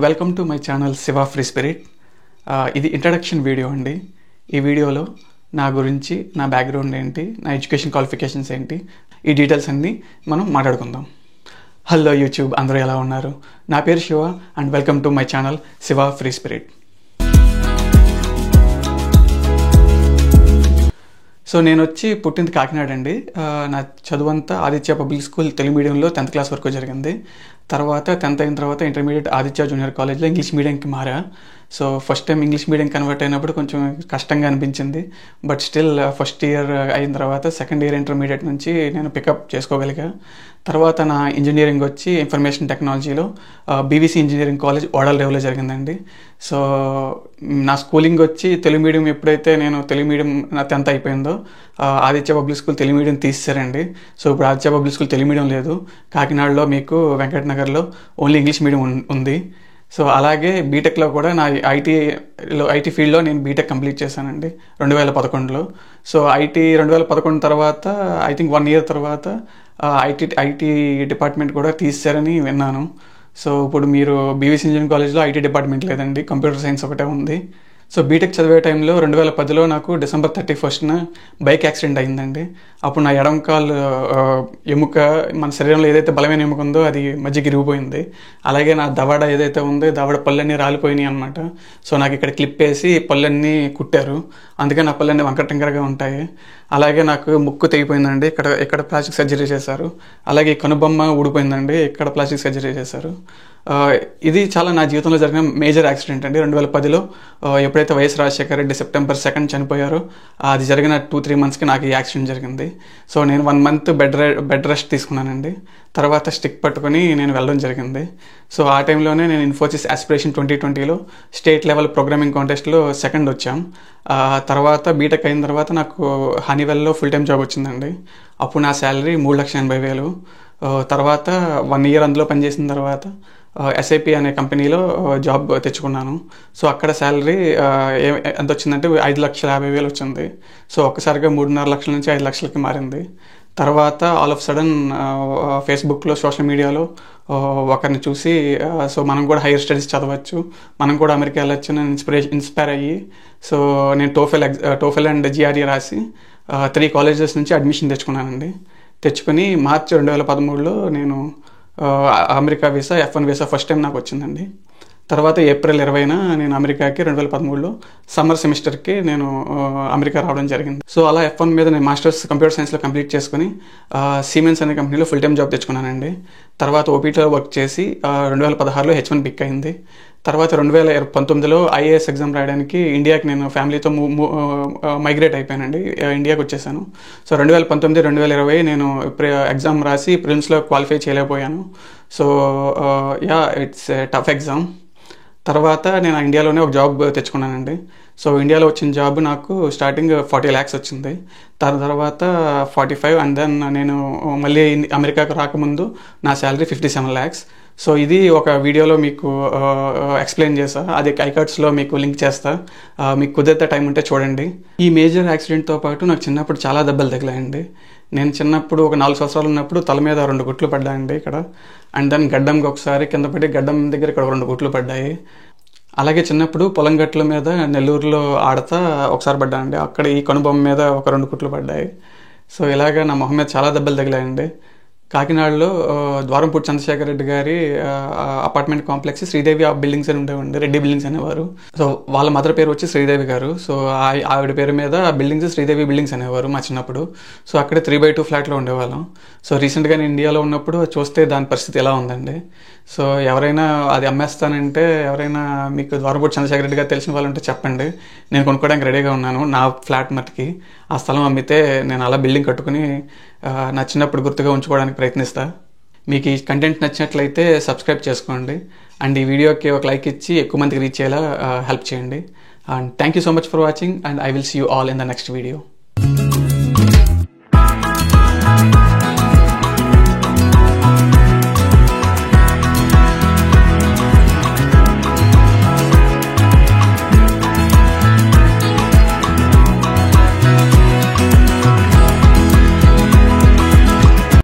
Welcome to my channel Shiva free spirit. ఇది introduction video అండి. ఈ వీడియోలో నా గురించి, నా బ్యాక్గ్రౌండ్ ఏంటి, నా ఎడ్యుకేషన్ క్వాలిఫికేషన్స్ ఏంటి, ఈ డీటెయిల్స్ అన్నీ మనం మాట్లాడుకుందాం. హలో యూట్యూబ్, అందరూ ఎలా ఉన్నారు? నా పేరు Shiva and welcome to my channel Shiva free spirit. So నేను వచ్చి పుట్టింది కాకినాడ అండి. నా చదువంతా ఆదిత్య పబ్లిక్ స్కూల్ తెలుగు మీడియంలో 10th క్లాస్ వరకు జరిగింది. తర్వాత 10th అయిన తర్వాత ఇంటర్మీడియట్ ఆదిత్య జూనియర్ కాలేజ్లో ఇంగ్లీష్ మీడియంకి మారా. So first time English medium convert అయినప్పుడు కొంచెం కష్టంగా అనిపించింది. బట్ స్టిల్ ఫస్ట్ ఇయర్ అయిన తర్వాత సెకండ్ ఇయర్ ఇంటర్మీడియట్ నుంచి నేను పికప్ చేసుకోగలిగా. తర్వాత నా ఇంజనీరింగ్ వచ్చి ఇన్ఫర్మేషన్ టెక్నాలజీలో బీవీసీ ఇంజనీరింగ్ కాలేజ్ ఓడలరేవులో జరిగిందండి. సో నా స్కూలింగ్ వచ్చి తెలుగు మీడియం. ఎప్పుడైతే నేను తెలుగు మీడియం నా 10th అయిపోయిందో Aditya public school Telugu medium తీసేశారండి. సో ఇప్పుడు Aditya public school Telugu medium లేదు. కాకినాడలో మీకు వెంకటనగర్లో ఓన్లీ ఇంగ్లీష్ మీడియం ఉంది. సో అలాగే బీటెక్లో కూడా నా ఐటీ ఫీల్డ్లో నేను బీటెక్ కంప్లీట్ చేశానండి 2011లో. సో 2011 తర్వాత ఐ థింక్ 1 year తర్వాత ఐటీ డిపార్ట్మెంట్ కూడా తీసారని విన్నాను. సో ఇప్పుడు మీరు బీవీసీ ఇంజనీరింగ్ కాలేజ్లో ఐటీ డిపార్ట్మెంట్ లేదండి, కంప్యూటర్ సైన్స్ ఒకటే ఉంది. సో బీటెక్ చదివే టైంలో 2010లో నాకు December 31st బైక్ యాక్సిడెంట్ అయిందండి. అప్పుడు నా ఎడమ కాలు ఎముక, మన శరీరంలో ఏదైతే బలమైన ఎముక ఉందో అది మధ్యకి ఇరిగిపోయింది. అలాగే నా దవడ ఏదైతే ఉందో దవడ పళ్ళన్నీ రాలిపోయినాయి అనమాట. సో నాకు ఇక్కడ క్లిప్ వేసి పళ్ళన్నీ కుట్టారు. అందుకే నా పళ్ళన్నీ వంకరటింకరగా ఉంటాయి. అలాగే నాకు ముక్కు తెగిపోయిందండి, ఇక్కడ ప్లాస్టిక్ సర్జరీ చేశారు. అలాగే కనుబొమ్మ ఊడిపోయిందండి, ఇక్కడ ప్లాస్టిక్ సర్జరీ చేశారు. ఇది చాలా నా జీవితంలో జరిగిన మేజర్ యాక్సిడెంట్ అండి. 2010లో ఎప్పుడైతే వైఎస్ రాజశేఖర రెడ్డి September 2 చనిపోయారో అది జరిగిన 2-3 monthsకి నాకు ఈ యాక్సిడెంట్ జరిగింది. సో నేను 1 month బెడ్ రెస్ట్ తీసుకున్నానండి. తర్వాత స్టిక్ పట్టుకొని నేను వెళ్ళడం జరిగింది. సో ఆ టైంలోనే నేను ఇన్ఫోసిస్ ఆస్పిరేషన్ 2020లో స్టేట్ లెవెల్ ప్రోగ్రామింగ్ కాంటెస్ట్లో సెకండ్ వచ్చాం. తర్వాత బీటెక్ అయిన తర్వాత నాకు హనీవెల్లో ఫుల్ టైం జాబ్ వచ్చిందండి. అప్పుడు నా శాలరీ 3,80,000. తర్వాత 1 year అందులో పనిచేసిన తర్వాత ఎస్ఐపి అనే కంపెనీలో జాబ్ తెచ్చుకున్నాను. సో అక్కడ శాలరీ ఎంత వచ్చిందంటే 5,50,000 వచ్చింది. సో ఒక్కసారిగా 3.5 లక్షల నుంచి 5 లక్షలకి మారింది. తర్వాత ఆల్ ఆఫ్ సడన్ ఫేస్బుక్లో, సోషల్ మీడియాలో ఒకరిని చూసి సో మనం కూడా హైయర్ స్టడీస్ చదవచ్చు, మనం కూడా అమెరికా వెళ్ళొచ్చు అని ఇన్స్పైర్ అయ్యి సో నేను టోఫెల్ అండ్ జిఆర్ఈ రాసి 3 colleges నుంచి అడ్మిషన్ తెచ్చుకున్నానండి. తెచ్చుకొని మార్చి 2013లో నేను America visa, F1 visa first time నాకు వచ్చిందండి. తర్వాత April 20న నేను అమెరికాకి 2013లో సమ్మర్ సెమిస్టర్కి నేను అమెరికా రావడం జరిగింది. సో అలా F1 మీద నేను మాస్టర్స్ కంప్యూటర్ సైన్స్లో కంప్లీట్ చేసుకుని సిమెన్స్ అనే కంపెనీలో ఫుల్ టైం జాబ్ తెచ్చుకున్నానండి. తర్వాత ఓపీటీలో వర్క్ చేసి 2016లో H1 పిక్ అయింది. తర్వాత 2019లో IAS ఎగ్జామ్ రాయడానికి ఇండియాకి నేను ఫ్యామిలీతో మైగ్రేట్ అయిపోయానండి, ఇండియాకి వచ్చేసాను. సో 2019, 2020 నేను ఎగ్జామ్ రాసి ప్రిలిమ్స్లో క్వాలిఫై చేయలేకపోయాను. So it's tough exam. తర్వాత నేను ఇండియాలోనే ఒక జాబ్ తెచ్చుకున్నానండి. సో ఇండియాలో వచ్చిన జాబ్ నాకు స్టార్టింగ్ 40 lakhs వచ్చింది. తర్వాత 45 అండ్ దెన్ నేను మళ్ళీ అమెరికాకు రాకముందు నా శాలరీ 57 lakhs. సో ఇది ఒక వీడియోలో మీకు ఎక్స్ప్లెయిన్ చేస్తా, అది ఐకార్డ్స్లో మీకు లింక్ చేస్తా, మీకు కుదిరితే టైం ఉంటే చూడండి. ఈ మేజర్ యాక్సిడెంట్తో పాటు నాకు చిన్నప్పుడు చాలా దెబ్బలు తగిలాయండి. నేను చిన్నప్పుడు ఒక 4 సంవత్సరాలు ఉన్నప్పుడు తల మీద 2 గుట్లు పడ్డాయండి ఇక్కడ. అండ్ దెన్ గడ్డంకి ఒకసారి కింద పడి గడ్డం దగ్గర ఇక్కడ 2 గుట్లు పడ్డాయి. అలాగే చిన్నప్పుడు పొలం గట్ల మీద నెల్లూరులో ఆడతా ఒకసారి పడ్డానండి, అక్కడ ఈ కనుబొమ్మ మీద ఒక 2 గుట్లు పడ్డాయి. సో ఇలాగ నా మొహం మీద చాలా దెబ్బలు తగిలాయండి. కాకినాడలో ద్వారంపూడి చంద్రశేఖర్ రెడ్డి గారి అపార్ట్మెంట్ కాంప్లెక్స్ శ్రీదేవి బిల్డింగ్స్ అని ఉండేవండి, రెడ్డి బిల్డింగ్స్ అనేవారు. సో వాళ్ళ మదర్ పేరు వచ్చి శ్రీదేవి గారు. సో ఆవిడ పేరు మీద బిల్డింగ్స్ శ్రీదేవి బిల్డింగ్స్ అనేవారు మా చిన్నప్పుడు. సో అక్కడే 3x2 ఫ్లాట్లో ఉండేవాళ్ళం. సో రీసెంట్గా నేను ఇండియాలో ఉన్నప్పుడు చూస్తే దాని పరిస్థితి ఎలా ఉందండి. సో ఎవరైనా అది అమ్మేస్తానంటే, ఎవరైనా మీకు ద్వారంపూడి చంద్రశేఖర్ రెడ్డి గారు తెలిసిన వాళ్ళు ఉంటే చెప్పండి, నేను కొనుక్కోవడానికి రెడీగా ఉన్నాను. నా ఫ్లాట్ మట్టుకి ఆ స్థలం అమ్మితే నేను అలా బిల్డింగ్ కట్టుకుని నా చిన్నప్పుడు గుర్తుగా ఉంచుకోవడానికి ప్రయత్నిస్తా. మీకు ఈ కంటెంట్ నచ్చినట్లయితే సబ్స్క్రైబ్ చేసుకోండి అండ్ ఈ వీడియోకి ఒక లైక్ ఇచ్చి ఎక్కువ మందికి రీచ్ అయ్యేలా హెల్ప్ చేయండి. And thank you so much for watching and I will see you all in the next video.